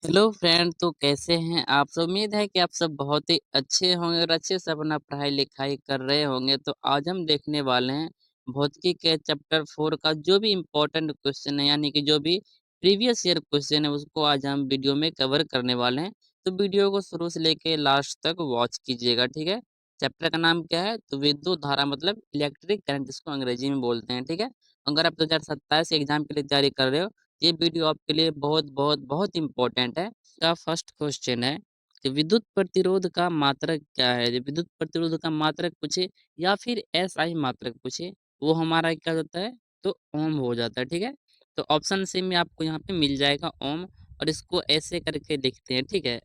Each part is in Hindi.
हेलो फ्रेंड, तो कैसे हैं आप सब? उम्मीद है कि आप सब बहुत ही अच्छे होंगे और अच्छे से अपना पढ़ाई-लिखाई कर रहे होंगे। तो आज हम देखने वाले हैं भौतिकी के चैप्टर 4 का जो भी इम्पोर्टेंट क्वेश्चन है, यानी कि जो भी प्रीवियस ईयर क्वेश्चन है, उसको आज हम वीडियो में कवर करने वाले हैं। तो वीडियो को शुरू से लेके लास्ट तक वॉच कीजिएगा, ठीक है? चैप्टर का नाम क्या है? तो विद्युत धारा मतलब इलेक्ट्रिक करंट, जिसको अंग्रेजी में बोलते हैं, ठीक है? अगर आप 2027 एग्ज़ाम के लिए तैयारी कर रहे हो, ये वीडियो आपके लिए बहुत बहुत बहुत इम्पोर्टेंट है। का फर्स्ट क्वेश्चन है कि विद्युत प्रतिरोध का मात्रक क्या है? विद्युत प्रतिरोध का मात्रक पूछे या फिर एसआई मात्रक पूछे, वो हमारा क्या होता है? तो ओम हो जाता है, ठीक है? तो ऑप्शन सी में आपको यहाँ पे मिल जाएगा ओम, और इसको ऐसे करके लिखते हैं, ठीक है?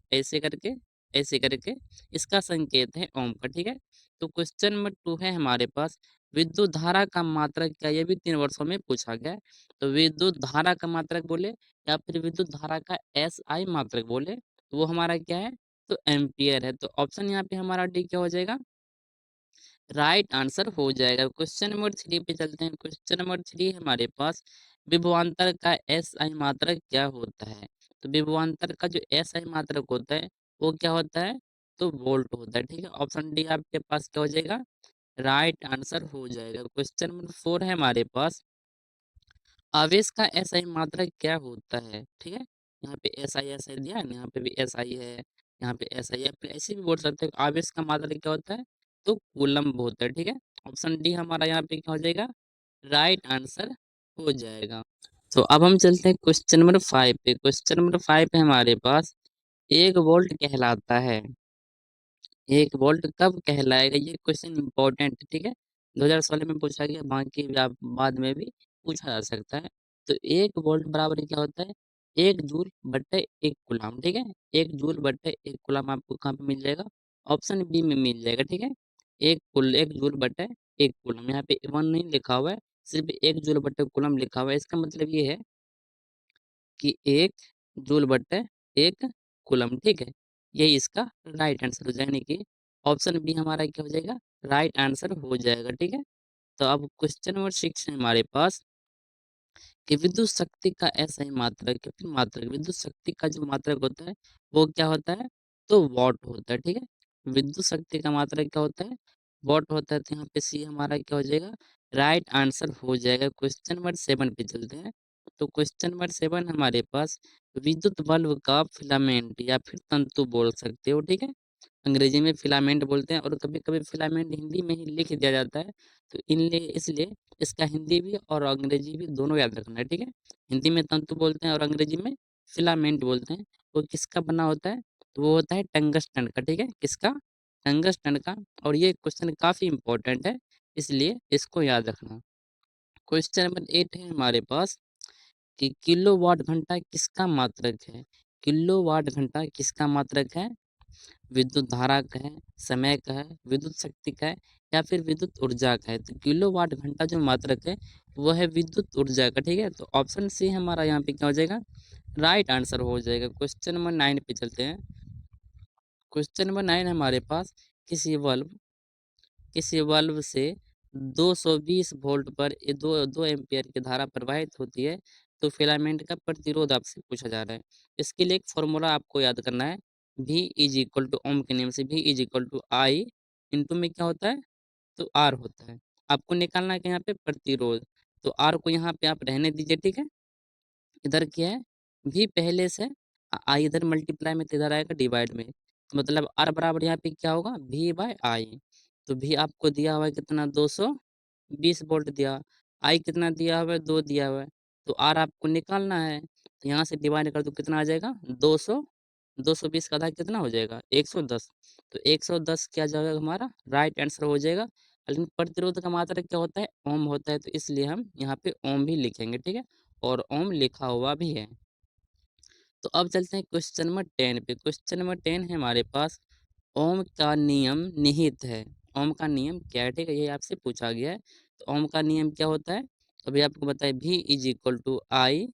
ऐसे करके इसका संकेत है ओम का, ठीक है? तो क्वेश्चन नंबर 2 है हमारे पास, विद्युत धारा का मात्रक क्या है? ये भी 3 वर्षों में पूछा गया है। तो विद्युत धारा का मात्रक बोले या फिर विद्युत धारा का एसआई मात्रक बोले, तो वो हमारा क्या है? तो एम्पीयर है। तो ऑप्शन यहाँ पे हमारा डी क्या हो जाएगा? राइट आंसर हो जाएगा। क्वेश्चन नंबर 3 पे चलते हैं। क्वेश्चन नंबर 3 हमारे पास, विभवांतर का एसआई मात्रक क्या होता है? तो विभवांतर का जो एसआई मात्रक होता है, वो क्या होता है? तो वोल्ट होता है, ठीक है? ऑप्शन डी आपके पास क्या हो जाएगा? राइट आंसर हो जाएगा। क्वेश्चन नंबर 4 है हमारे पास, आवेश का एसआई मात्रक क्या होता है? ठीक है? यहाँ पे एसआई एसआई दिया है ना, यहाँ पे भी एसआई है, यहाँ पे एसआई है, फिर ऐसे भी बोल सकते हैं आवेश का मात्रक क्या होता है? तो कूलम्ब होता है, ठीक है? ऑप्शन डी हमारा यहाँ पे क्या हो जाएगा? राइट आंसर हो जाएगा। तो अब हम चलते हैं क्वेश्चन नंबर 5 पे। क्वेश्चन नंबर 5 पे हमारे पास 1 वोल्ट कहलाता है। 1 वोल्ट कब कहलाएगा? ये क्वेश्चन इम्पोर्टेंट है, ठीक है? 2016 में पूछा गया, बाकी भी आप बाद में भी पूछा जा सकता है। तो 1 वोल्ट बराबर क्या होता है? 1 जूल बट्टे 1 कूलम्ब, ठीक है? 1 जूल बट्टे 1 कूलम्ब आपको कहाँ पे मिल जाएगा? ऑप्शन बी में मिल जाएगा, ठीक है? 1 जूल बट्टे 1 कूलम्ब, यहाँ पे 1 नहीं लिखा हुआ है, सिर्फ 1 जूल बट्टे कूलम्ब लिखा हुआ है। इसका मतलब ये है कि 1 जूल बट्टे 1 कूलम्ब, ठीक है? यही इसका राइट आंसर हो जाएगा, यानी कि ऑप्शन बी हमारा क्या हो जाएगा? राइट आंसर हो जाएगा, ठीक है? तो अब क्वेश्चन नंबर 6 है हमारे पास कि विद्युत शक्ति का एसआई मात्रक या फिर मात्रक, विद्युत शक्ति का जो मात्रक होता है, वो क्या होता है? तो वॉट होता है, ठीक है? विद्युत शक्ति का मात्रक क्या होता है? वॉट होता है। तो यहाँ पे सी हमारा क्या हो जाएगा? राइट आंसर हो जाएगा। क्वेश्चन नंबर 7 पे चलते हैं। तो क्वेश्चन नंबर 7 हमारे पास, विद्युत बल्ब का फिलामेंट या फिर तंतु बोल सकते हो, ठीक है? अंग्रेजी में फिलामेंट बोलते हैं और कभी-कभी फिलामेंट हिंदी में ही लिख दिया जाता है। तो इनलिए इसलिए इसका हिंदी भी और अंग्रेजी भी दोनों याद रखना है, ठीक है? हिंदी में तंतु बोलते हैं और अंग्रेजी में फिलामेंट बोलते हैं। वो किसका बना होता है? तो वो होता है टंगस्टन का, ठीक है? किसका? टंगस्टन का। और ये क्वेश्चन काफ़ी इम्पोर्टेंट है, इसलिए इसको याद रखना। क्वेश्चन नंबर 8 है हमारे पास कि किलोवाट घंटा किसका मात्रक है? किलोवाट घंटा किसका मात्रक है? विद्युत धारा का है, समय का है, विद्युत शक्ति का है या फिर विद्युत ऊर्जा का है। तो किलोवाट घंटा जो मात्रक है, वो है विद्युत ऊर्जा का, ठीक है? तो ऑप्शन सी हमारा यहाँ पे क्या हो जाएगा? राइट आंसर हो जाएगा। क्वेश्चन नंबर 9 पे चलते हैं। क्वेश्चन नंबर 9 हमारे पास, किसी बल्ब किसी बल्ब से 220 वोल्ट पर 2 एम्पीयर की धारा प्रवाहित होती है, तो फिलामेंट का प्रतिरोध आपसे पूछा जा रहा है। इसके लिए एक फॉर्मूला आपको याद करना है, V is equal to Ohm के नियम से V is equal to I into में क्या होता है? तो R होता है। आपको निकालना है कि यहाँ पे प्रतिरोध, तो R को यहाँ पे आप रहने दीजिए, ठीक है? इधर क्या है? V पहले से I इधर मल्टीप्लाई में, तो इधर आएगा डिवाइड में। तो मतलब R बराबर यहाँ पे क्या होगा? V बाय आई। तो V आपको दिया हुआ है कितना? 220 वोल्ट दिया। I कितना दिया हुआ है? 2 दिया हुआ है। तो R आपको निकालना है। तो यहाँ से डिवाइड कर दो, कितना आ जाएगा? 200, 220 का आधा कितना हो जाएगा? 110। तो 110 क्या जाएगा हमारा? राइट आंसर हो जाएगा। लेकिन प्रतिरोध का मात्रक क्या होता है? ओम होता है, तो इसलिए हम यहाँ पे ओम भी लिखेंगे, ठीक है? और ओम लिखा हुआ भी है। तो अब चलते हैं क्वेश्चन नंबर 10 पे। क्वेश्चन नंबर 10 है हमारे पास, ओम का नियम निहित है। ओम का नियम क्या है? ठीक है, ये आपसे पूछा गया है। तो ओम का नियम क्या होता है? अभी आपको बताया, V इज इक्वल टू आई,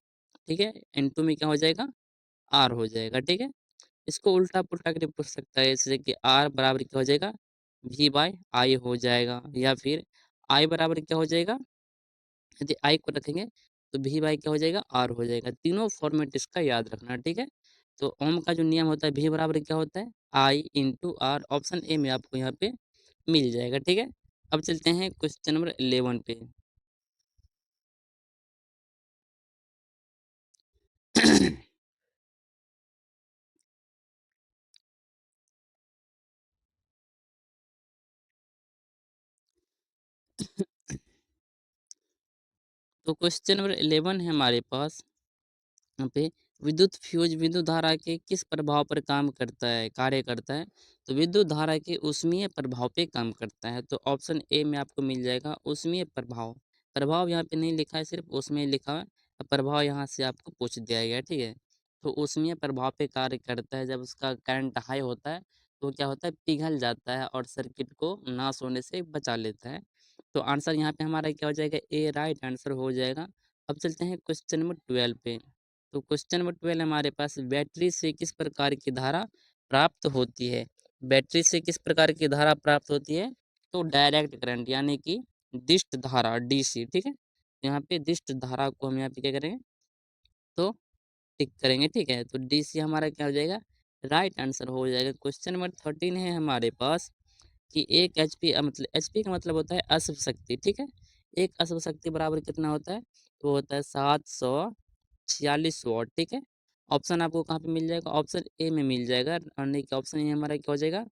ठीक है? इनटू में क्या हो जाएगा? R हो जाएगा, ठीक है? इसको उल्टा पुल्टा करके पूछ सकता है, जैसे कि R बराबर क्या हो जाएगा? V बाय आई हो जाएगा, या फिर I बराबर क्या हो जाएगा? यदि आई को रखेंगे तो वी बाई क्या हो जाएगा? आर हो जाएगा। तीनों फॉर्मेट इसका याद रखना, ठीक है? तो ओम का जो नियम होता है V बराबर क्या होता है I into R. Option A में आपको यहाँ पे मिल जाएगा, ठीक है। अब चलते हैं क्वेश्चन नंबर 11 पे। तो क्वेश्चन नंबर 11 है हमारे पास। यहाँ पे विद्युत फ्यूज विद्युत धारा के किस प्रभाव पर काम करता है, कार्य करता है? तो विद्युत धारा के ऊष्मीय प्रभाव पे काम करता है। तो ऑप्शन ए में आपको मिल जाएगा ऊष्मीय प्रभाव। प्रभाव यहाँ पे नहीं लिखा है, सिर्फ ऊष्मीय लिखा है। प्रभाव यहाँ से आपको पूछ दिया गया है, ठीक है। तो ऊष्मीय प्रभाव पे कार्य करता है। जब उसका करंट हाई होता है तो क्या होता है, पिघल जाता है और सर्किट को नाश होने से बचा लेता है। तो आंसर यहाँ पे हमारा क्या हो जाएगा, ए राइट आंसर हो जाएगा। अब चलते हैं क्वेश्चन नंबर 12 पे। तो क्वेश्चन नंबर 12 हमारे पास, बैटरी से किस प्रकार की धारा प्राप्त होती है? बैटरी से किस प्रकार की धारा प्राप्त होती है? तो डायरेक्ट करंट यानी कि दिष्ट धारा डीसी, ठीक है। यहाँ पे दिष्ट धारा को हम यहाँ पे क्या करेंगे, तो टिक करेंगे, ठीक है। तो डीसी हमारा क्या हो जाएगा, राइट आंसर हो जाएगा। क्वेश्चन नंबर 13 है हमारे पास कि एक एचपी मतलब एचपी का मतलब होता है अश्व शक्ति, ठीक है। एक अश्व शक्ति बराबर कितना होता है, तो होता है 746 वॉट, ठीक है। ऑप्शन आपको कहाँ पे मिल जाएगा, ऑप्शन ए में मिल जाएगा, और नहीं कि ऑप्शन ए हमारा क्या हो जाएगा,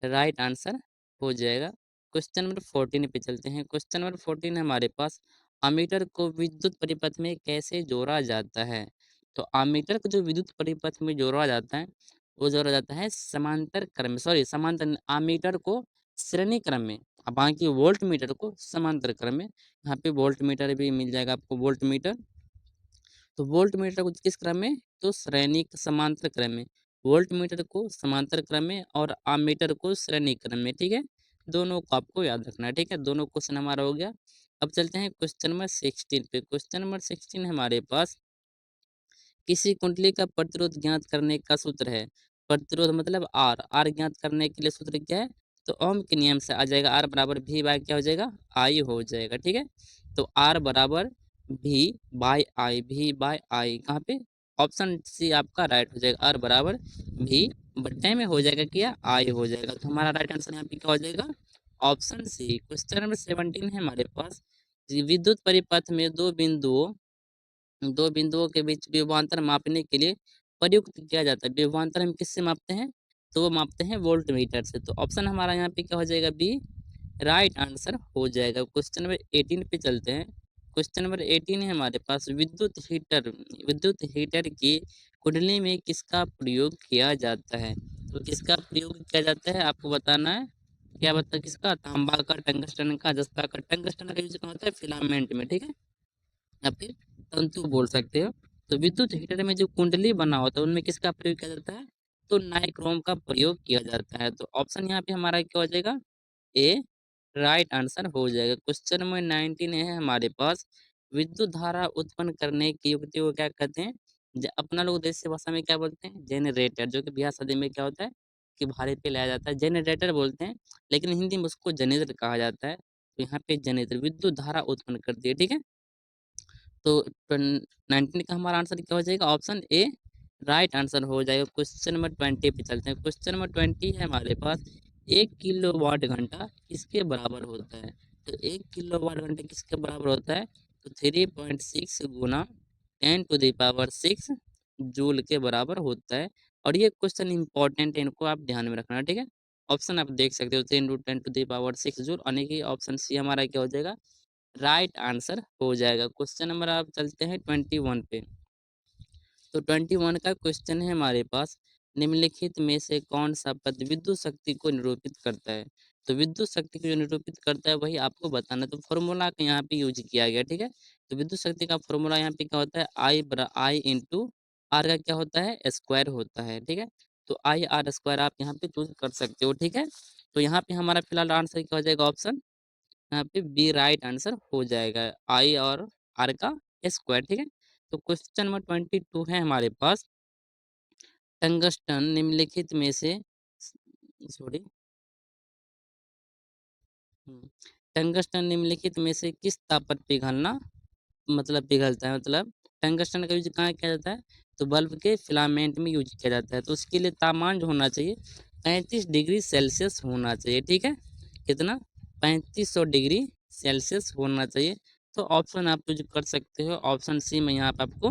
राइट आंसर हो जाएगा। क्वेश्चन नंबर 14 पे चलते हैं। क्वेश्चन नंबर 14 हमारे पास, अमीटर को विद्युत परिपथ में कैसे जोड़ा जाता है? तो अमीटर को जो विद्युत परिपथ में जोड़ा जाता है, वो जोड़ा जाता है समांतर क्रम में, सॉरी समांतर नहीं, अमीटर को श्रेणी क्रम में, बाकी वोल्ट मीटर को समांतर क्रम में। यहाँ पे वोल्ट मीटर भी मिल जाएगा आपको, वोल्ट मीटर। तो वोल्ट मीटर को किस क्रम में, तो श्रेणी समांतर क्रम में। वोल्ट मीटर को समांतर क्रम में और आमीटर को श्रेणी क्रम में, ठीक है। दोनों को आपको याद रखना है, ठीक है। दोनों क्वेश्चन हमारा हो गया। अब चलते हैं क्वेश्चन नंबर 16 पे। क्वेश्चन नंबर 16 हमारे पास, किसी कुंडली का प्रतिरोध ज्ञात करने का सूत्र है। प्रतिरोध मतलब आर, आर ज्ञात करने के लिए सूत्र क्या है, तो ओम के नियम से आ जाएगा, आर बराबर भी बाय क्या हो जाएगा, आई हो जाएगा, ठीक है। तो आर बराबर भी बाय आई, भी बाय आई कहाँ पे, ऑप्शन सी आपका राइट हो जाएगा। आर बराबर भी बट्टे में हो जाएगा, क्या आई हो जाएगा। तो हमारा राइट आंसर यहाँ पे क्या हो जाएगा, ऑप्शन सी। क्वेश्चन नंबर 17 है हमारे पास, विद्युत परिपथ में दो बिंदुओं के बीच विभवांतर मापने के लिए प्रयुक्त किया जाता है। विभवांतर हम किससे मापते हैं, तो वो मापते हैं वोल्ट मीटर से। तो ऑप्शन हमारा यहाँ पे क्या हो जाएगा, बी राइट आंसर हो जाएगा। क्वेश्चन नंबर 18 पे चलते हैं। क्वेश्चन नंबर 18 है हमारे पास, विद्युत हीटर की कुंडली में किसका प्रयोग किया जाता है? तो किसका प्रयोग किया जाता है आपको बताना है। क्या बता, किसका, तांबा का, टंगस्टन का, जस्ता का। टंगस्टन का यूज कहाँ होता है, फिलामेंट में, ठीक है, या फिर तंतु बोल सकते हो। तो विद्युत हीटर में जो कुंडली बना होता है उनमें किसका प्रयोग किया जाता है, तो नाइक्रोम का प्रयोग किया जाता है। तो ऑप्शन यहाँ पे हमारा क्या हो जाएगा, ए राइट आंसर हो जाएगा। क्वेश्चन नंबर 19 है हमारे पास, विद्युत धारा उत्पन्न करने की युक्ति को क्या कहते हैं? अपना लोग देसी भाषा में क्या बोलते हैं, जेनरेटर, जो कि ब्याह शादी में क्या होता है कि भाड़े पे लाया जाता है, जेनरेटर बोलते हैं। लेकिन हिंदी में उसको जनरेटर कहा जाता है। तो यहाँ पे जनरेटर विद्युत धारा उत्पन्न करती है, ठीक है। तो 19 का हमारा आंसर क्या हो जाएगा, ऑप्शन ए राइट आंसर हो जाएगा। क्वेश्चन नंबर 20 पे चलते हैं। क्वेश्चन नंबर 20 है हमारे पास, 1 किलोवाट घंटा किसके बराबर होता है? तो 1 किलोवाट घंटा किसके बराबर होता है, तो 3.6 गुना 10⁶ जूल के बराबर होता है। और ये क्वेश्चन इंपॉर्टेंट है, इनको आप ध्यान में रखना, ठीक है। ऑप्शन आप देख सकते हो, 10⁻10⁶ जूल, यानी कि ऑप्शन सी हमारा क्या हो जाएगा, राइट आंसर हो जाएगा। क्वेश्चन नंबर आप चलते हैं 21 पे। तो 21 का क्वेश्चन है हमारे पास, निम्नलिखित में से कौन सा पद विद्युत शक्ति को निरूपित करता है? तो विद्युत शक्ति को जो निरूपित करता है वही आपको बताना है। तो फॉर्मूला का यहाँ पे यूज किया गया, ठीक है। तो विद्युत शक्ति का फॉर्मूला यहाँ पे क्या होता है, आई इंटू आर का क्या होता है, स्क्वायर होता है, ठीक है। तो आई आर स्क्वायर आप यहाँ पे चूज कर सकते हो, ठीक है। तो यहाँ पे हमारा फिलहाल आंसर क्या हो जाएगा, ऑप्शन यहाँ पे बी राइट आंसर हो जाएगा, आई और आर का स्क्वायर, ठीक है। तो क्वेश्चन नंबर 22 है हमारे पास, टंगस्टन निम्नलिखित में से, सॉरी, टंगस्टन निम्नलिखित में से किस ताप पर पिघलना, मतलब पिघलता है, मतलब टंगस्टन का यूज कहाँ किया जाता है, तो बल्ब के फिलामेंट में यूज किया जाता है। तो उसके लिए तापमान जो होना चाहिए 35 डिग्री सेल्सियस होना चाहिए, ठीक है? कितना? 3500 डिग्री सेल्सियस होना चाहिए। तो ऑप्शन आप चूज़ कर सकते हो, ऑप्शन सी में यहाँ पे आपको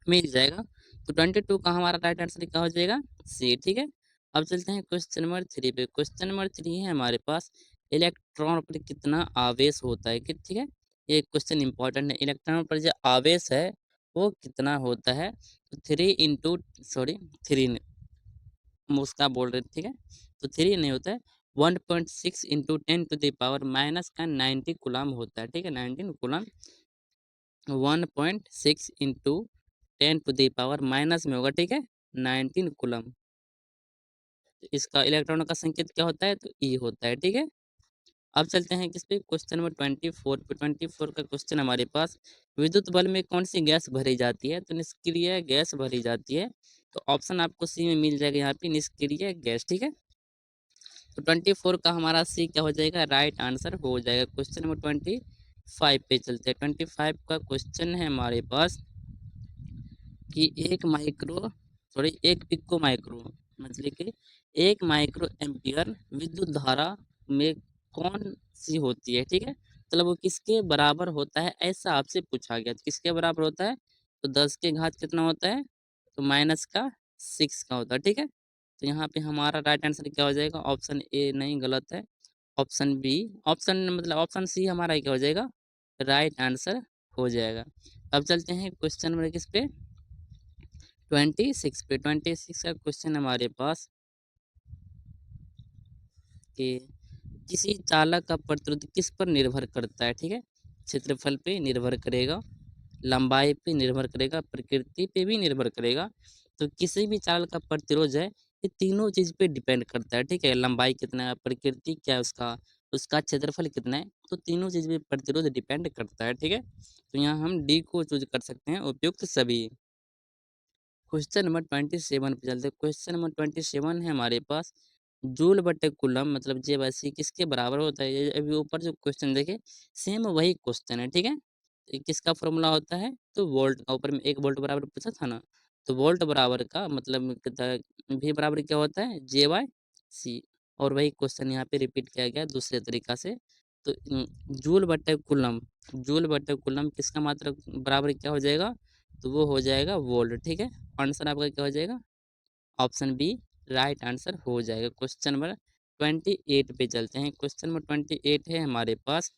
मिल जाएगा। तो 22 का हमारा राइट आंसर क्या हो जाएगा? सी, ठीक है? अब चलते हैं क्वेश्चन नंबर 3 पे। क्वेश्चन नंबर 3 है हमारे पास, इलेक्ट्रॉन पर कितना आवेश होता है? कि ठीक है? ये क्वेश्चन इंपॉर्टेंट है। इलेक्ट्रॉन पर जो आवेश है, वो कितना होता है? तो 3 इंटू सॉरी 3 उसका बोल रहे थे, ठीक है? तो 3 नहीं होता है, 1.6 into 10 to the power minus का 90 कूलम होता है, ठीक है? 19 coulomb 1.6 into 10 to the power minus में होगा, ठीक है? 19 कूलम। तो इसका इलेक्ट्रॉनों का संकेत क्या होता है? तो ई होता है, ठीक है? अब चलते हैं किस पे? क्वेश्चन नंबर 24 पे। 24 का क्वेश्चन हमारे पास, विद्युत बल्ब में कौन सी गैस भरी जाती है? तो निष्क्रिय गैस भरी जाती है। तो ऑप्शन आपको सी में मिल जाएगा यहाँ पे, निष्क्रिय गैस, ठीक है? तो 24 का हमारा सी क्या हो जाएगा? राइट आंसर हो जाएगा। क्वेश्चन नंबर 25 पे चलते हैं। 25 का क्वेश्चन है हमारे पास कि एक पिको माइक्रो मतलब कि 1 माइक्रो विद्युत धारा में कौन सी होती है, ठीक है? मतलब वो किसके बराबर होता है, ऐसा आपसे पूछा गया। तो किसके बराबर होता है? तो 10 के घात कितना होता है? तो माइनस का 6 का होता है, ठीक है? तो यहाँ पे हमारा राइट आंसर क्या हो जाएगा? ऑप्शन ए नहीं, गलत है। ऑप्शन बी, ऑप्शन मतलब ऑप्शन सी हमारा क्या हो जाएगा? राइट आंसर हो जाएगा। अब चलते हैं क्वेश्चन नंबर किस पे? 26 पे। 26 का क्वेश्चन हमारे पास कि किसी चालक का प्रतिरोध किस पर निर्भर करता है, ठीक है? क्षेत्रफल पे निर्भर करेगा, लंबाई पे निर्भर करेगा, प्रकृति पे भी निर्भर करेगा। तो किसी भी चालक का प्रतिरोध है, ये तीनों चीज़ पे डिपेंड करता है, ठीक है? लंबाई कितना है, प्रकृति क्या है उसका, उसका क्षेत्रफल कितना है, तो तीनों चीज़ पे प्रतिरोध डिपेंड करता है, ठीक है? तो यहाँ हम डी को चूज़ कर सकते हैं, उपयुक्त सभी। क्वेश्चन नंबर 27 पे चलते हैं। क्वेश्चन नंबर 27 है हमारे पास, जूल बटे कूलम मतलब जे वैसी किसके बराबर होता है? ये अभी ऊपर जो क्वेश्चन देखे, सेम वही क्वेश्चन है, ठीक है? तो ये किसका फॉर्मूला होता है? तो वोल्ट का। ऊपर में 1 वोल्ट बराबर पूछा था ना, तो वोल्ट बराबर का मतलब कितना है, वी बराबर क्या होता है? जे बाय सी। और वही क्वेश्चन यहाँ पे रिपीट किया गया दूसरे तरीका से। तो जूल बटे कूलम, जूल बटे कूलम किसका मात्रा बराबर क्या हो जाएगा? तो वो हो जाएगा वोल्ट, ठीक है? आंसर आपका क्या हो जाएगा? ऑप्शन बी राइट आंसर हो जाएगा। क्वेश्चन नंबर 28 पे चलते हैं। क्वेश्चन नंबर 28 है हमारे पास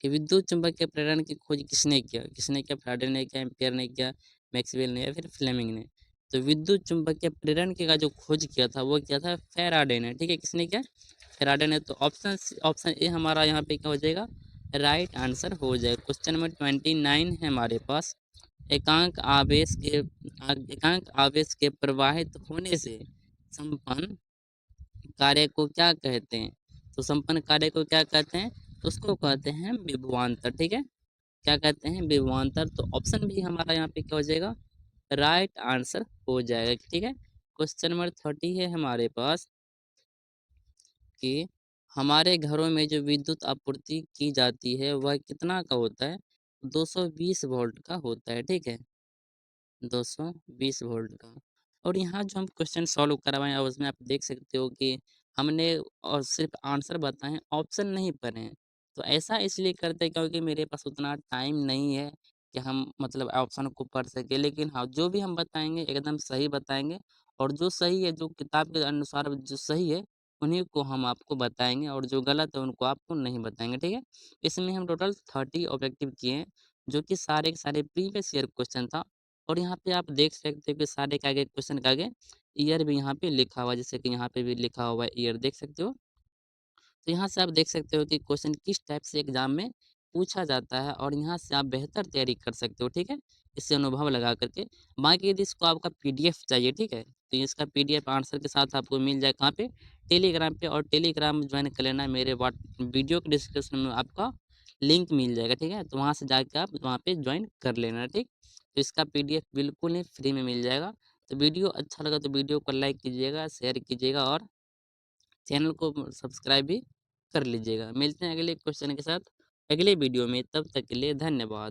कि विद्युत चुंबकीय प्रेरण की खोज किसने किया? किसने किया? फैराडे ने किया, एम्पियर ने किया, मैक्सवेल ने या फिर फ्लेमिंग ने? तो विद्युत चुंबकीय प्रेरण के का जो खोज किया था वो किया था फैराडे ने, ठीक है? किसने किया? फैराडे ने। तो ऑप्शन ए हमारा यहाँ पे क्या हो जाएगा? राइट आंसर हो जाएगा। क्वेश्चन नंबर 29 है हमारे पास, एकांक आवेश के एकांक आवेश के प्रवाहित होने से संपन्न कार्य को क्या कहते हैं? तो संपन्न कार्य को क्या कहते हैं? तो उसको कहते हैं विभवांतर, ठीक है? क्या कहते हैं? विभवांतर। तो ऑप्शन भी हमारा यहाँ पे क्या हो जाएगा? राइट आंसर हो जाएगा, ठीक है? क्वेश्चन नंबर 30 है हमारे पास कि हमारे घरों में जो विद्युत आपूर्ति की जाती है वह कितना का होता है? 220 वोल्ट का होता है, ठीक है? 220 वोल्ट का। और यहाँ जो हम क्वेश्चन सॉल्व करवाएँ और उसमें आप देख सकते हो कि हमने और सिर्फ़ आंसर बताएँ हैं, ऑप्शन नहीं पढ़े हैं। तो ऐसा इसलिए करते हैं क्योंकि मेरे पास उतना टाइम नहीं है कि हम मतलब ऑप्शन को पढ़ सकें। लेकिन हाँ, जो भी हम बताएँगे एकदम सही बताएँगे और जो सही है, जो किताब के अनुसार जो सही है, उन्हीं को हम आपको बताएँगे और जो गलत है उनको आपको नहीं बताएँगे, ठीक है? इसमें हम टोटल 30 ऑब्जेक्टिव किए हैं, जो कि सारे के सारे प्रीवियस ईयर क्वेश्चन था। और यहाँ पे आप देख सकते हो कि सारे के आगे क्वेश्चन के आगे ईयर भी यहाँ पे लिखा हुआ है, जैसे कि यहाँ पे भी लिखा हुआ है ईयर, देख सकते हो। तो यहाँ से आप देख सकते हो कि क्वेश्चन किस टाइप से एग्जाम में पूछा जाता है और यहाँ से आप बेहतर तैयारी कर सकते हो, ठीक है? इससे अनुभव लगा करके। बाकी यदि इसको आपका पीडीएफ चाहिए, ठीक है? तो इसका पीडीएफ आंसर के साथ आपको मिल जाए कहाँ पे? टेलीग्राम पे। और टेलीग्राम ज्वाइन कर लेना, मेरे वीडियो के डिस्क्रिप्शन में आपका लिंक मिल जाएगा, ठीक है? तो वहाँ से जाके आप वहाँ पे ज्वाइन कर लेना, ठीक? तो इसका पीडीएफ बिल्कुल ही फ्री में मिल जाएगा। तो वीडियो अच्छा लगा तो वीडियो को लाइक कीजिएगा, शेयर कीजिएगा और चैनल को सब्सक्राइब भी कर लीजिएगा। मिलते हैं अगले क्वेश्चन के साथ अगले वीडियो में, तब तक के लिए धन्यवाद।